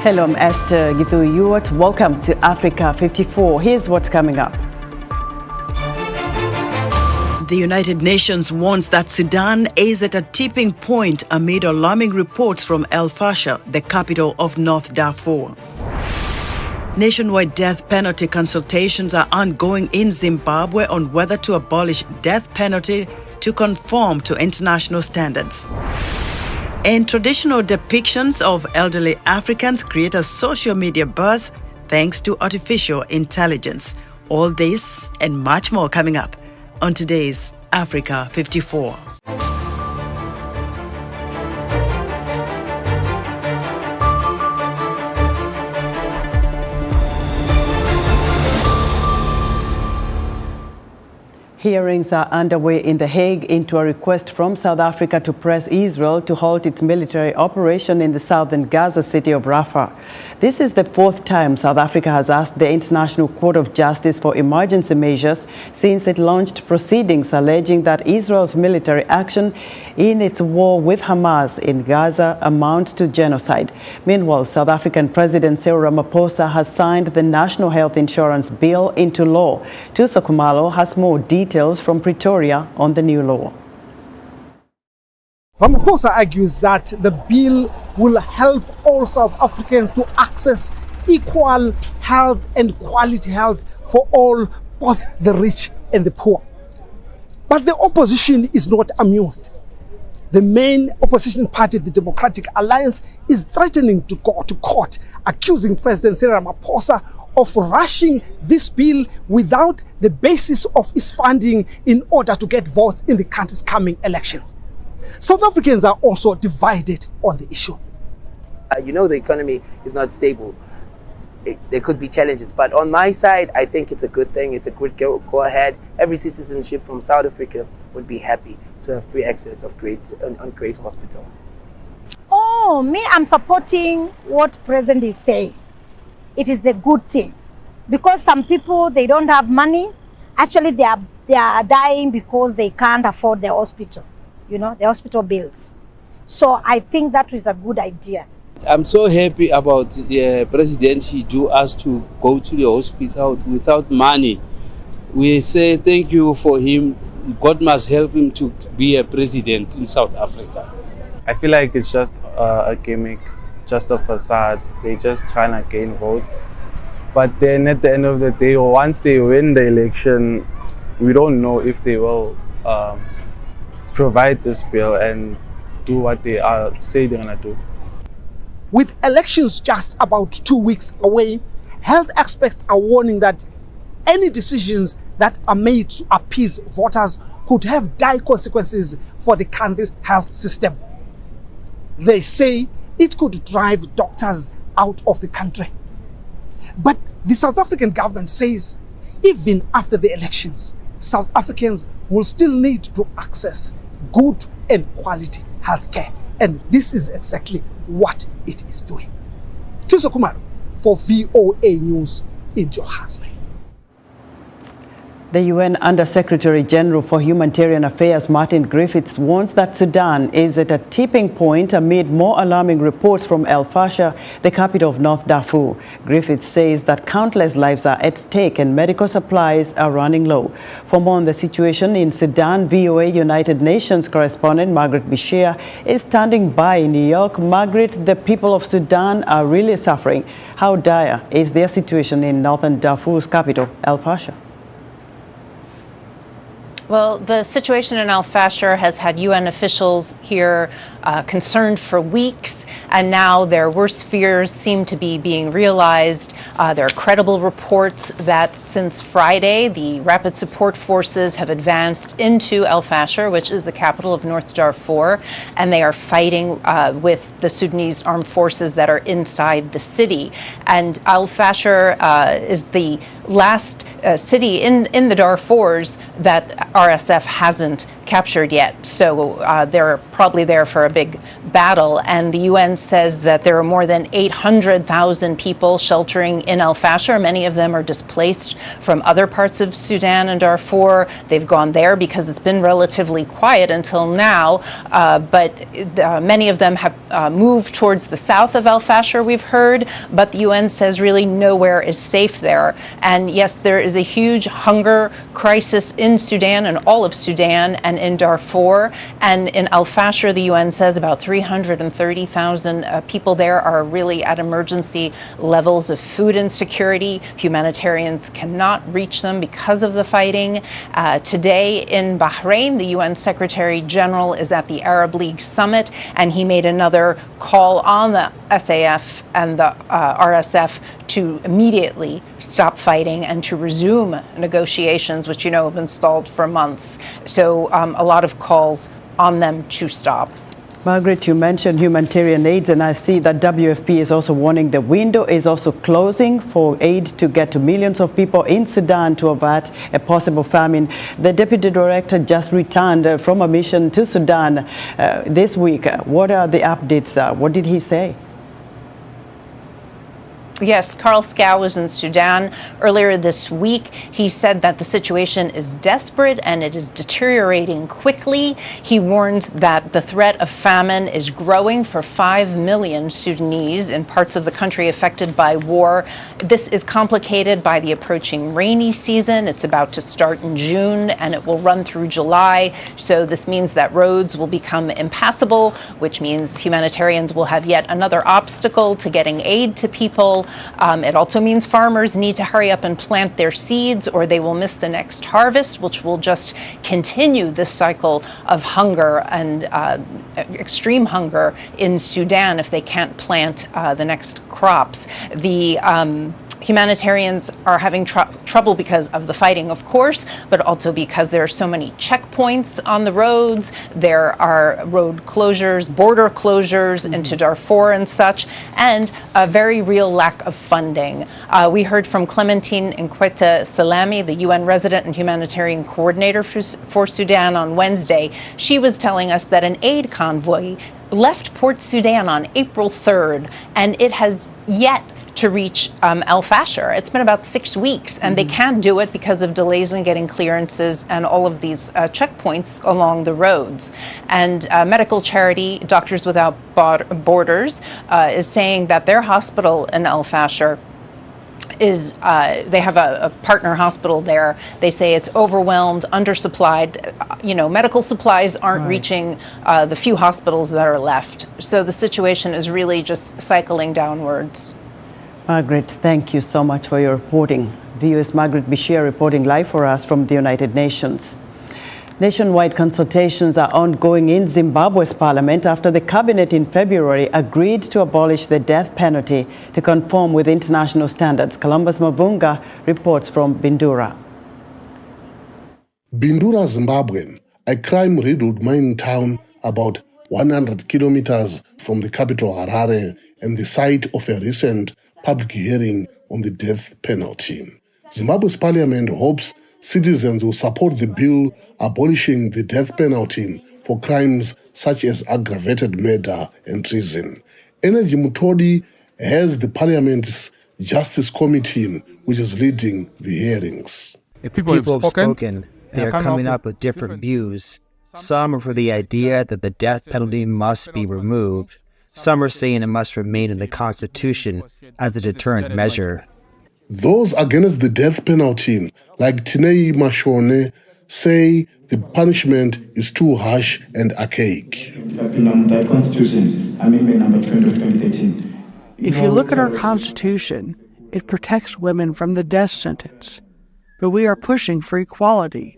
Hello, I'm Esther Githu-Ewart. Welcome to Africa 54. Here's what's coming up. The United Nations warns that Sudan is at a tipping point amid alarming reports from El Fasher, the capital of North Darfur. Nationwide death penalty consultations are ongoing in Zimbabwe on whether to abolish death penalty to conform to international standards. And traditional depictions of elderly Africans create a social media buzz thanks to artificial intelligence. All this and much more coming up on today's Africa 54. Hearings are underway in The Hague into a request from South Africa to press Israel to halt its military operation in the southern Gaza city of Rafah. This is the fourth time South Africa has asked the International Court of Justice for emergency measures since it launched proceedings alleging that Israel's military action in its war with Hamas in Gaza amounts to genocide. Meanwhile, South African President Cyril Ramaphosa has signed the National Health Insurance Bill into law. Tuso Kumalo has more details from Pretoria on the new law. Ramaphosa argues that the bill will help all South Africans to access equal health and quality health for all, both the rich and the poor. But the opposition is not amused. The main opposition party, the Democratic Alliance, is threatening to go to court, accusing President Cyril Ramaphosa of rushing this bill without the basis of its funding in order to get votes in the country's coming elections. South Africans are also divided on the issue. The economy is not stable. There could be challenges, but on my side, I think it's a good thing. It's a good go ahead. Every citizenship from South Africa would be happy to have free access of great hospitals. I'm supporting what President is saying. It is the good thing, because some people, they don't have money. Actually, they are dying because they can't afford the hospital, the hospital bills. So I think that is a good idea. I'm so happy about the president. He do us to go to the hospital without money. We say thank you for him. God must help him to be a president in South Africa. I feel like it's just a gimmick, just a facade. They just trying to gain votes. But then at the end of the day, once they win the election, we don't know if they will provide this bill and do what they say they're going to do. With elections just about 2 weeks away, health experts are warning that any decisions that are made to appease voters could have dire consequences for the country's health system. They say it could drive doctors out of the country. But the South African government says even after the elections, South Africans will still need to access good and quality healthcare. And this is exactly what it is doing. Tuso Kumalo for VOA News in Johannesburg. The UN Under-Secretary General for Humanitarian Affairs, Martin Griffiths, warns that Sudan is at a tipping point amid more alarming reports from El Fasher, the capital of North Darfur. Griffiths says that countless lives are at stake and medical supplies are running low. For more on the situation in Sudan, VOA United Nations correspondent Margaret Bishia is standing by in New York. Margaret, the people of Sudan are really suffering. How dire is their situation in northern Darfur's capital, El Fasher? Well, the situation in El Fasher has had UN officials here concerned for weeks, and now their worst fears seem to be being realized. There are credible reports that since Friday, the Rapid Support Forces have advanced into El Fasher, which is the capital of North Darfur, and they are fighting with the Sudanese armed forces that are inside the city. And El Fasher is the last city in the Darfurs that RSF hasn't captured yet. So they're probably there for a big battle. And the UN says that there are more than 800,000 people sheltering in El Fasher. Many of them are displaced from other parts of Sudan and Darfur. They've gone there because it's been relatively quiet until now. But many of them have move towards the south of El Fasher, we've heard, but the UN says really nowhere is safe there. And yes, there is a huge hunger crisis in Sudan and all of Sudan and in Darfur. And in El Fasher, the UN says about 330,000 people there are really at emergency levels of food insecurity. Humanitarians cannot reach them because of the fighting. Today in Bahrain, the UN Secretary General is at the Arab League Summit, and he made another call on the SAF and the RSF to immediately stop fighting and to resume negotiations, which have been stalled for months. So a lot of calls on them to stop. Margaret, you mentioned humanitarian aid, and I see that WFP is also warning the window is also closing for aid to get to millions of people in Sudan to avert a possible famine. The Deputy Director just returned from a mission to Sudan this week. What are the updates? What did he say? Yes, Karl Skau was in Sudan earlier this week. He said that the situation is desperate and it is deteriorating quickly. He warns that the threat of famine is growing for 5 million Sudanese in parts of the country affected by war. This is complicated by the approaching rainy season. It's about to start in June and it will run through July. So this means that roads will become impassable, which means humanitarians will have yet another obstacle to getting aid to people. It also means farmers need to hurry up and plant their seeds or they will miss the next harvest, which will just continue this cycle of hunger and extreme hunger in Sudan if they can't plant the next crops. The humanitarians are having trouble because of the fighting, of course, but also because there are so many checkpoints on the roads. There are road closures, border closures into Darfur and such, and a very real lack of funding. We heard from Clementine Nkweta Salami, the UN resident and humanitarian coordinator for Sudan on Wednesday. She was telling us that an aid convoy left Port Sudan on April 3rd, and it has yet to reach El Fasher. It's been about 6 weeks, and they can't do it because of delays in getting clearances and all of these checkpoints along the roads. And medical charity Doctors Without Borders is saying that their hospital in El Fasher is, they have a partner hospital there. They say it's overwhelmed, undersupplied. Medical supplies aren't reaching the few hospitals that are left. So the situation is really just cycling downwards. Margaret, thank you so much for your reporting. VOA's Margaret Bashir reporting live for us from the United Nations. Nationwide consultations are ongoing in Zimbabwe's parliament after the cabinet in February agreed to abolish the death penalty to conform with international standards. Columbus Mavunga reports from Bindura. Bindura, Zimbabwe, a crime-riddled mining town about 100 kilometers from the capital Harare and the site of a recent public hearing on the death penalty. Zimbabwe's parliament hopes citizens will support the bill abolishing the death penalty for crimes such as aggravated murder and treason. Energy Mutodi heads the parliament's Justice Committee, which is leading the hearings. People have spoken. They are coming up with different views. Some are for the idea that the death penalty must be removed. Some are saying it must remain in the Constitution as a deterrent measure. Those against the death penalty, like Tinei Mashone, say the punishment is too harsh and archaic. The Constitution, Amendment number 20 of 2013. If you look at our Constitution, it protects women from the death sentence. But we are pushing for equality.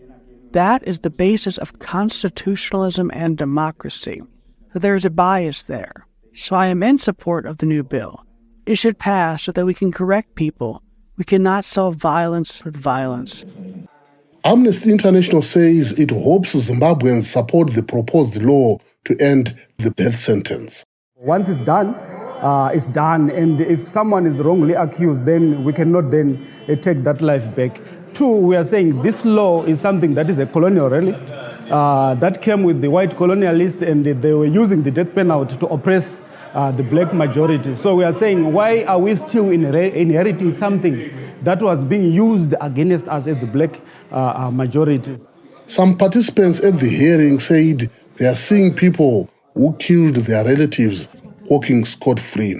That is the basis of constitutionalism and democracy. So there is a bias there. So I am in support of the new bill. It should pass so that we can correct people. We cannot solve violence with violence. Amnesty International says it hopes Zimbabweans support the proposed law to end the death sentence. Once it's done, it's done. And if someone is wrongly accused, then we cannot then take that life back. Two, we are saying this law is something that is a colonial relic that came with the white colonialists, and they were using the death penalty to oppress the black majority. So we are saying, why are we still inheriting something that was being used against us as the black majority? Some participants at the hearing said they are seeing people who killed their relatives walking scot-free.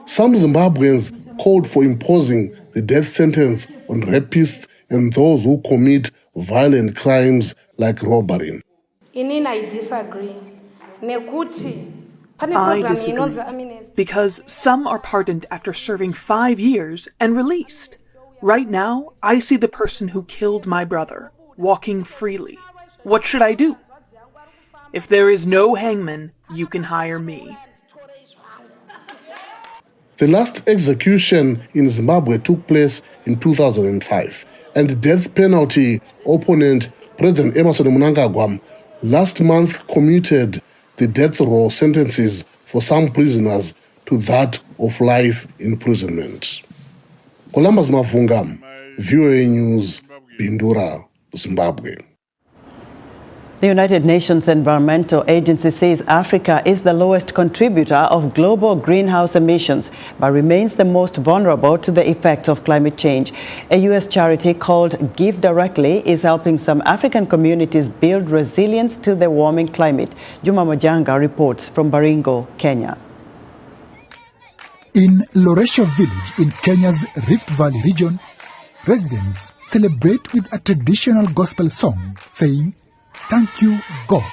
Some Zimbabweans called for imposing the death sentence on rapists and those who commit violent crimes like robbery. I disagree. I disagree, because some are pardoned after serving 5 years and released. Right now, I see the person who killed my brother walking freely. What should I do? If there is no hangman, you can hire me. The last execution in Zimbabwe took place in 2005, and the death penalty opponent, President Emmerson Mnangagwa, last month commuted the death row sentences for some prisoners to that of life imprisonment. Columbus Mavunga, VOA News, Bindura, Zimbabwe. The United Nations Environmental Agency says Africa is the lowest contributor of global greenhouse emissions, but remains the most vulnerable to the effects of climate change. A U.S. charity called Give Directly is helping some African communities build resilience to the warming climate. Juma Majanga reports from Baringo, Kenya. In Loresho village in Kenya's Rift Valley region, residents celebrate with a traditional gospel song saying, "Thank you, God,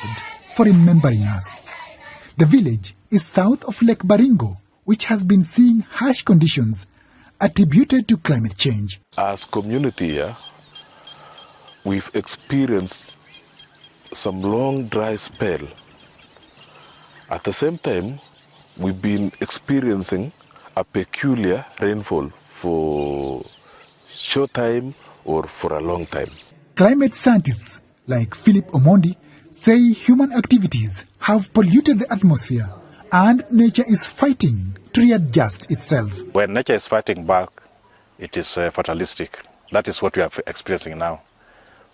for remembering us." The village is south of Lake Baringo, which has been seeing harsh conditions attributed to climate change. As community here, we've experienced some long dry spell. At the same time, we've been experiencing a peculiar rainfall for short time or for a long time. Climate scientists like Philip Omondi say human activities have polluted the atmosphere and nature is fighting to readjust itself. When nature is fighting back, it is fatalistic. That is what we are experiencing now.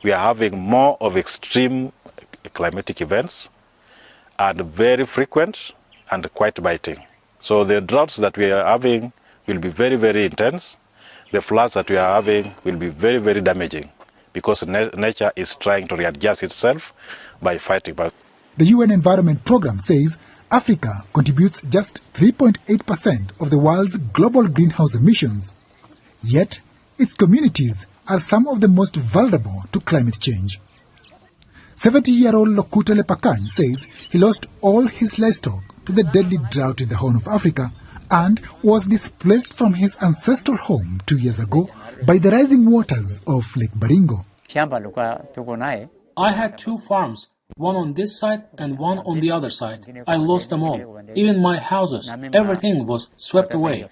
We are having more of extreme climatic events and very frequent and quite biting. So the droughts that we are having will be very, very intense. The floods that we are having will be very, very damaging, because nature is trying to readjust itself by fighting back. The UN Environment Programme says Africa contributes just 3.8% of the world's global greenhouse emissions. Yet, its communities are some of the most vulnerable to climate change. 70-year-old Lokuta Lepakany says he lost all his livestock to the deadly drought in the Horn of Africa and was displaced from his ancestral home 2 years ago by the rising waters of Lake Baringo. I had 2 farms, one on this side and one on the other side. I lost them all, even my houses. Everything was swept away.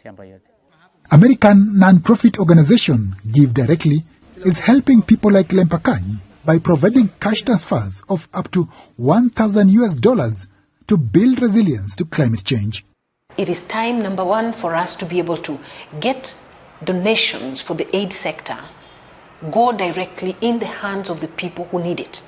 American non-profit organization Give Directly is helping people like Lempakany by providing cash transfers of up to $1,000 to build resilience to climate change. It is time, number one, for us to be able to get donations for the aid sector go directly in the hands of the people who need it.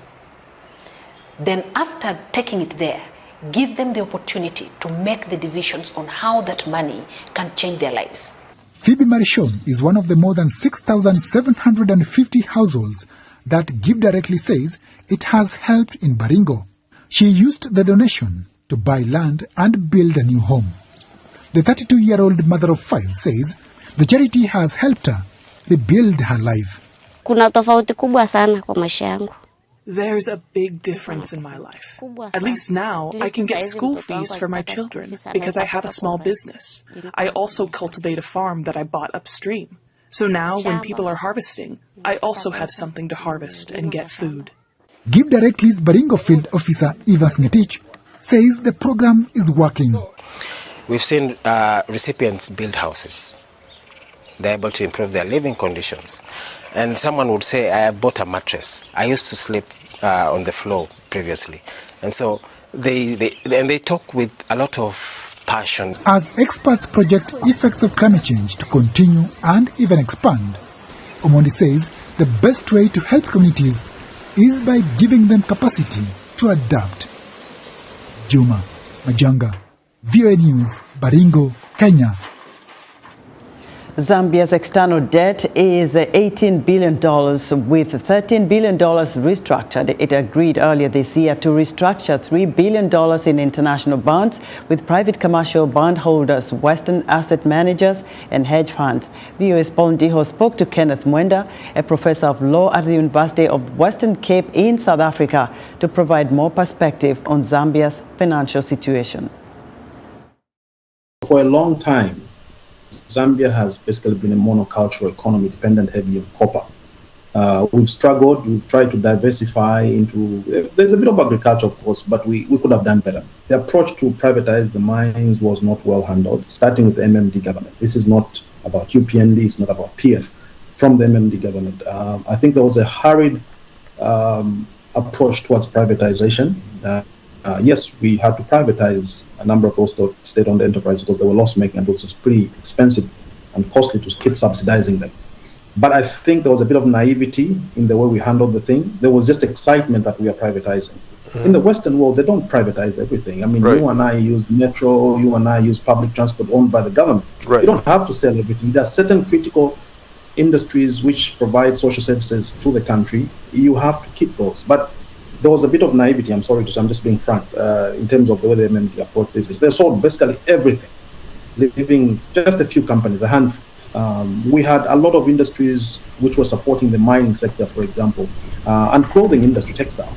Then after taking it there, give them the opportunity to make the decisions on how that money can change their lives. Phoebe Marichon is one of the more than 6,750 households that Give Directly says it has helped in Baringo. She used the donation to buy land and build a new home. The 32-year-old mother of 5 says the charity has helped her rebuild her life. There's a big difference in my life. At least now I can get school fees for my children because I have a small business. I also cultivate a farm that I bought upstream. So now when people are harvesting, I also have something to harvest and get food. Give Directly's Baringo field officer Ivas Ngetich says the program is working. We've seen recipients build houses. They're able to improve their living conditions. And someone would say, I bought a mattress. I used to sleep on the floor previously. And so they talk with a lot of passion. As experts project effects of climate change to continue and even expand, Omondi says the best way to help communities is by giving them capacity to adapt. Juma Majanga, VOA News, Baringo, Kenya. Zambia's external debt is $18 billion, with $13 billion restructured. It agreed earlier this year to restructure $3 billion in international bonds with private commercial bondholders, Western asset managers and hedge funds. VOA's Paul Ndiho spoke to Kenneth Mwenda, a professor of law at the University of Western Cape in South Africa, to provide more perspective on Zambia's financial situation. For a long time, Zambia has basically been a monocultural economy dependent heavily on copper. We've struggled, we've tried to diversify into, there's a bit of agriculture of course, but we could have done better. The approach to privatize the mines was not well handled, starting with the MMD government. This is not about UPND, it's not about PF, from the MMD government. I think there was a hurried approach towards privatization. Yes, we had to privatize a number of those state-owned enterprises because they were loss-making and it was pretty expensive and costly to keep subsidizing them. But I think there was a bit of naivety in the way we handled the thing. There was just excitement that we are privatizing. In the Western world, they don't privatize everything. I mean, you and I use metro, you and I use public transport owned by the government. You don't have to sell everything. There are certain critical industries which provide social services to the country. You have to keep those. But there was a bit of naivety, I'm sorry to say, I'm just being frank, in terms of the way the MMD approach this. They sold basically everything, leaving just a few companies, a handful. We had a lot of industries which were supporting the mining sector, for example, and clothing industry, textile,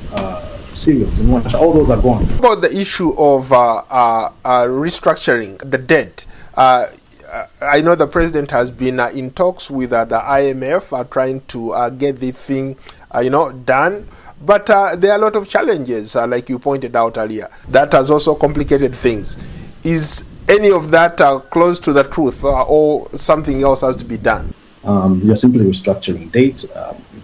cereals, and whatnot. All those are gone. About the issue of restructuring the debt, I know the president has been in talks with the IMF trying to get the thing, done. But there are a lot of challenges, like you pointed out earlier. That has also complicated things. Is any of that close to the truth, or something else has to be done? You're simply restructuring debt.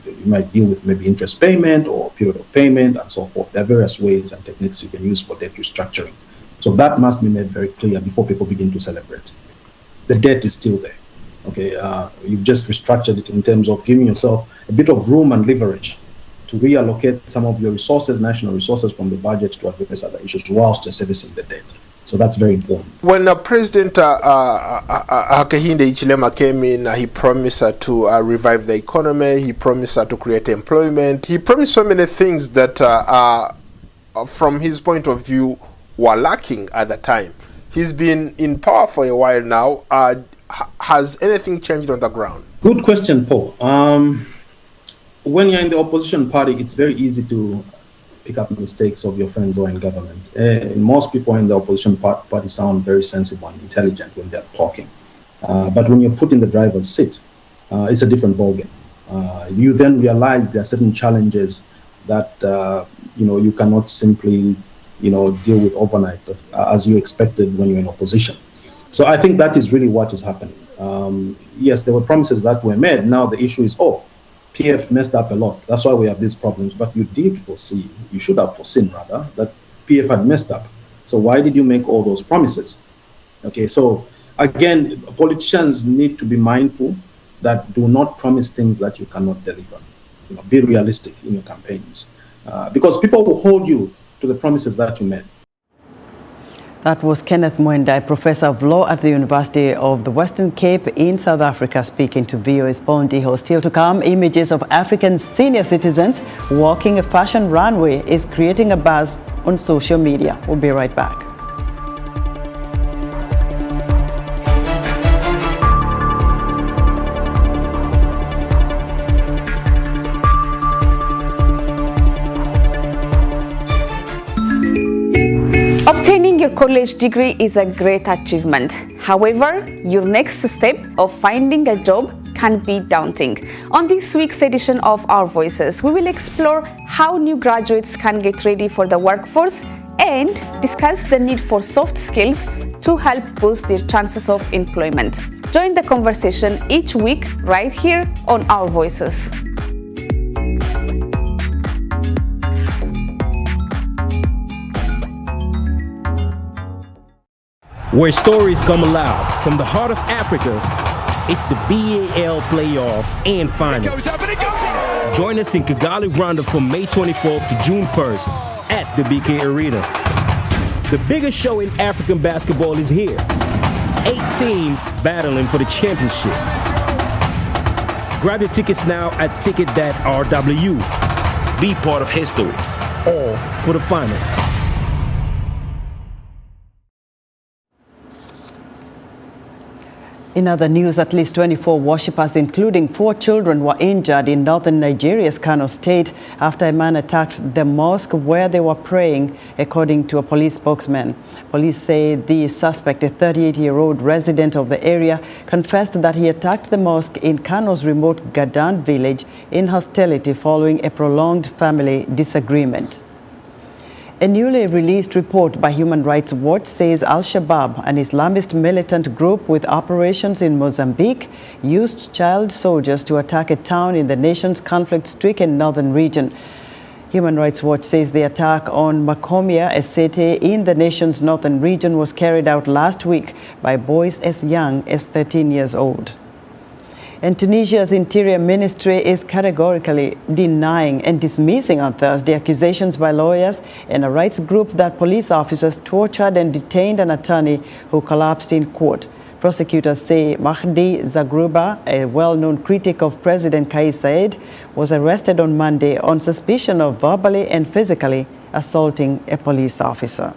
You might deal with maybe interest payment or period of payment and so forth. There are various ways and techniques you can use for debt restructuring. So that must be made very clear before people begin to celebrate. The debt is still there. Okay, you've just restructured it in terms of giving yourself a bit of room and leverage to reallocate some of your resources, national resources, from the budget to address other issues whilst you're servicing the debt. So that's very important. When President Hakainde Hichilema came in, he promised to revive the economy, he promised to create employment, he promised so many things that from his point of view were lacking at the time. He's been in power for a while now. Has anything changed on the ground? Good question, Paul. When you're in the opposition party, it's very easy to pick up mistakes of your friends who are in government. Most people in the opposition party sound very sensible and intelligent when they're talking. But when you're put in the driver's seat, it's a different ballgame. You then realize there are certain challenges that you cannot simply deal with overnight as you expected when you're in opposition. So I think that is really what is happening. Yes, there were promises that were made. Now the issue is, PF messed up a lot. That's why we have these problems. But you did foresee, you should have foreseen rather, that PF had messed up. So why did you make all those promises? Okay, so again, politicians need to be mindful that do not promise things that you cannot deliver. Be realistic in your campaigns. Because people will hold you to the promises that you made. That was Kenneth Mwenda, professor of law at the University of the Western Cape in South Africa, speaking to VOA's Paul Ndiho. Still to come, images of African senior citizens walking a fashion runway is creating a buzz on social media. We'll be right back. Obtaining your college degree is a great achievement. However, your next step of finding a job can be daunting. On this week's edition of Our Voices, we will explore how new graduates can get ready for the workforce and discuss the need for soft skills to help boost their chances of employment. Join the conversation each week right here on Our Voices. Where stories come alive from the heart of Africa, it's the BAL playoffs and finals. Join us in Kigali, Rwanda from May 24th to June 1st at the BK Arena. The biggest show in African basketball is here. 8 teams battling for the championship. Grab your tickets now at ticket.rw. Be part of history, all for the final. In other news, at least 24 worshippers, including 4 children, were injured in northern Nigeria's Kano state after a man attacked the mosque where they were praying, according to a police spokesman. Police say the suspect, a 38-year-old resident of the area, confessed that he attacked the mosque in Kano's remote Gadan village in hostility following a prolonged family disagreement. A newly released report by Human Rights Watch says Al-Shabaab, an Islamist militant group with operations in Mozambique, used child soldiers to attack a town in the nation's conflict-stricken northern region. Human Rights Watch says the attack on Makomia, a city in the nation's northern region, was carried out last week by boys as young as 13 years old. And Tunisia's Interior Ministry is categorically denying and dismissing on Thursday accusations by lawyers and a rights group that police officers tortured and detained an attorney who collapsed in court. Prosecutors say Mahdi Zagrouba, a well-known critic of President Kais Saied, was arrested on Monday on suspicion of verbally and physically assaulting a police officer.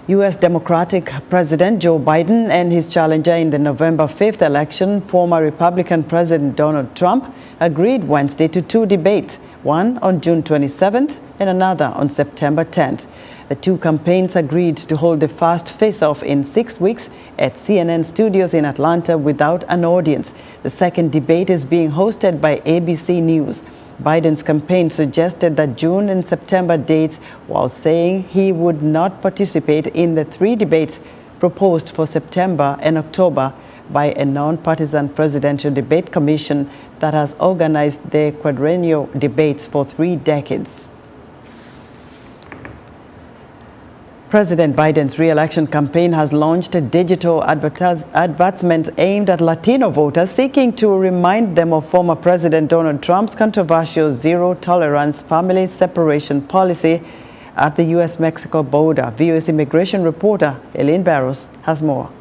U.S. Democratic President Joe Biden and his challenger in the November 5th election, former Republican President Donald Trump, agreed Wednesday to 2 debates, one on June 27th and another on September 10th. The two campaigns agreed to hold the first face-off in 6 weeks at CNN studios in Atlanta without an audience. The second debate is being hosted by ABC News. Biden's campaign suggested that June and September dates, while saying he would not participate in the 3 debates proposed for September and October by a non-partisan presidential debate commission that has organized the quadrennial debates for 3 decades. President Biden's re-election campaign has launched a digital advertisement aimed at Latino voters, seeking to remind them of former President Donald Trump's controversial zero-tolerance family separation policy at the U.S.-Mexico border. VOA's immigration reporter Eileen Barros has more.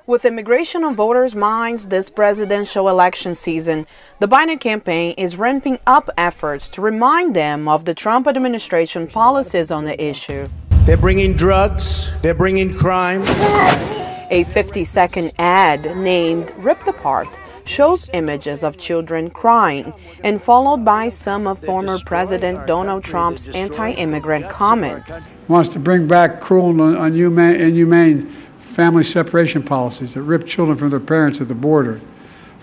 With immigration on voters' minds this presidential election season, the Biden campaign is ramping up efforts to remind them of the Trump administration policies on the issue. They're bringing drugs, they're bringing crime. A 50-second ad named Ripped Apart shows images of children crying and followed by some of former President Donald Trump's anti-immigrant comments. Wants to bring back cruel and inhumane family separation policies that rip children from their parents at the border.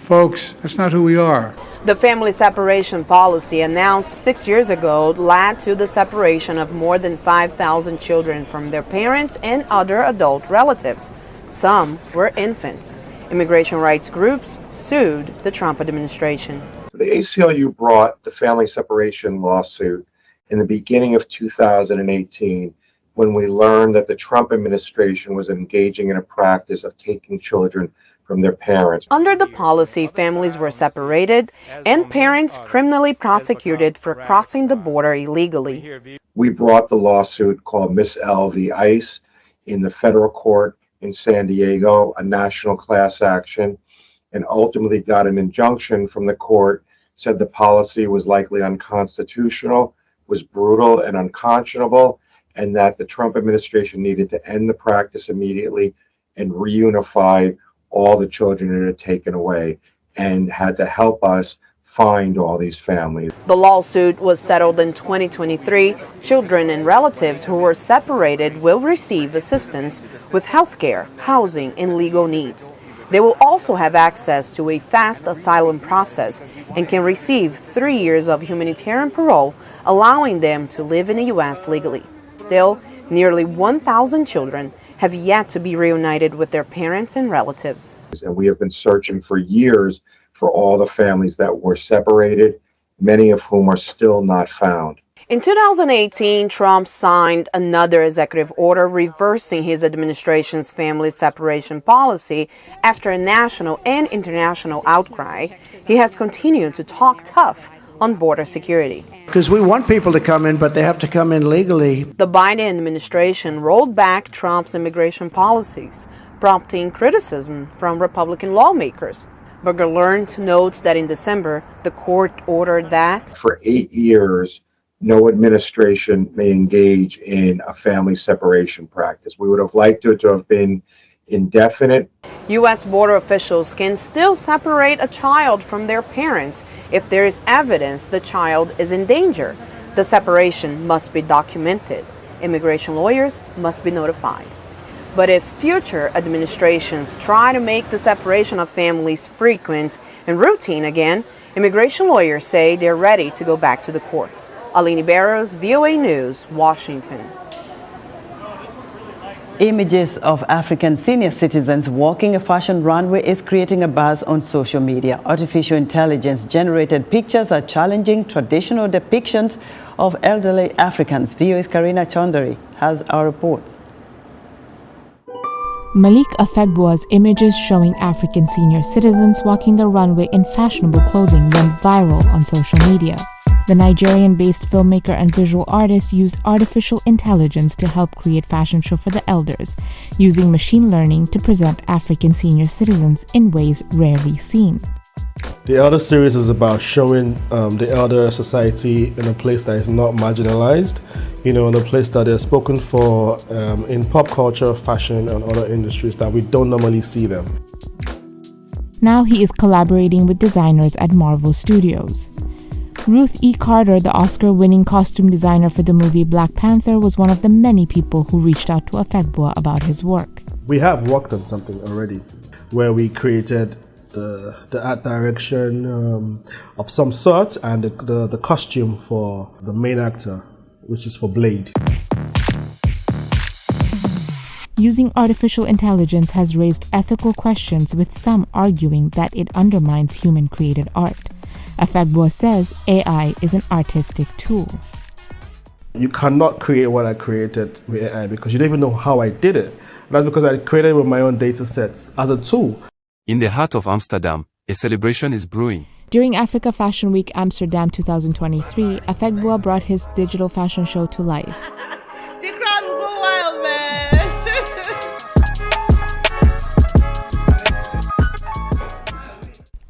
Folks, that's not who we are. The family separation policy announced 6 years ago led to the separation of more than 5,000 children from their parents and other adult relatives. Some were infants. Immigration rights groups sued the Trump administration. The ACLU brought the family separation lawsuit in the beginning of 2018 when we learned that the Trump administration was engaging in a practice of taking children from their parents. Under the policy, families were separated and parents criminally prosecuted for crossing the border illegally. We brought the lawsuit called Miss L v. ICE in the federal court in San Diego, a national class action, and ultimately got an injunction from the court, said the policy was likely unconstitutional, was brutal and unconscionable, and that the Trump administration needed to end the practice immediately and reunify all the children that had taken away and had to help us find all these families. The lawsuit was settled in 2023. Children and relatives who were separated will receive assistance with health care, housing, and legal needs. They will also have access to a fast asylum process and can receive 3 years of humanitarian parole, allowing them to live in the U.S. legally. Still, nearly 1,000 children have yet to be reunited with their parents and relatives. And we have been searching for years for all the families that were separated, many of whom are still not found. In 2018, Trump signed another executive order reversing his administration's family separation policy after a national and international outcry. He has continued to talk tough on border security. Because we want people to come in, but they have to come in legally. The Biden administration rolled back Trump's immigration policies, prompting criticism from Republican lawmakers. Berger Learned notes that in December, the court ordered that for 8 years, no administration may engage in a family separation practice. We would have liked it to have been indefinite. U.S. border officials can still separate a child from their parents if there is evidence the child is in danger. The separation must be documented. Immigration lawyers must be notified. But if future administrations try to make the separation of families frequent and routine again, immigration lawyers say they're ready to go back to the courts. Aline Barrows, VOA News, Washington. Images of African senior citizens walking a fashion runway is creating a buzz on social media. Artificial intelligence-generated pictures are challenging traditional depictions of elderly Africans. VOA's Karina Chaudhary has our report. Malik Afegbua's images showing African senior citizens walking the runway in fashionable clothing went viral on social media. The Nigerian-based filmmaker and visual artist used artificial intelligence to help create fashion show for the elders, using machine learning to present African senior citizens in ways rarely seen. The Elder series is about showing the elder society in a place that is not marginalized, in a place that is spoken for in pop culture, fashion, and other industries that we don't normally see them. Now he is collaborating with designers at Marvel Studios. Ruth E. Carter, the Oscar-winning costume designer for the movie Black Panther, was one of the many people who reached out to Afegbua about his work. We have worked on something already where we created the art direction of some sort and the costume for the main actor, which is for Blade. Using artificial intelligence has raised ethical questions, with some arguing that it undermines human-created art. Afegbua says AI is an artistic tool. You cannot create what I created with AI because you don't even know how I did it. And that's because I created it with my own data sets as a tool. In the heart of Amsterdam, a celebration is brewing. During Africa Fashion Week Amsterdam 2023, Afegbua brought his digital fashion show to life. The crowd will go wild, man.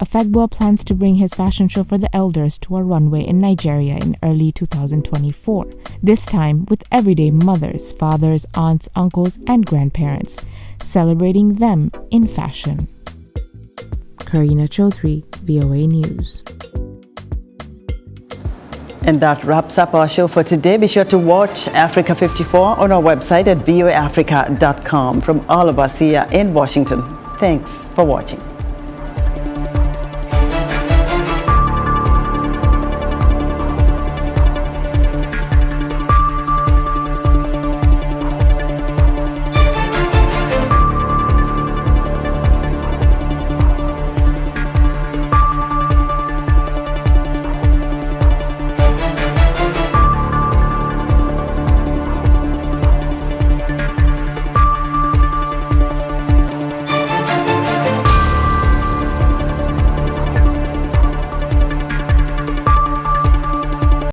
Afegbua plans to bring his fashion show for the elders to a runway in Nigeria in early 2024, this time with everyday mothers, fathers, aunts, uncles, and grandparents, celebrating them in fashion. Karina Chaudhary, VOA News. And that wraps up our show for today. Be sure to watch Africa 54 on our website at voaafrica.com. From all of us here in Washington, thanks for watching.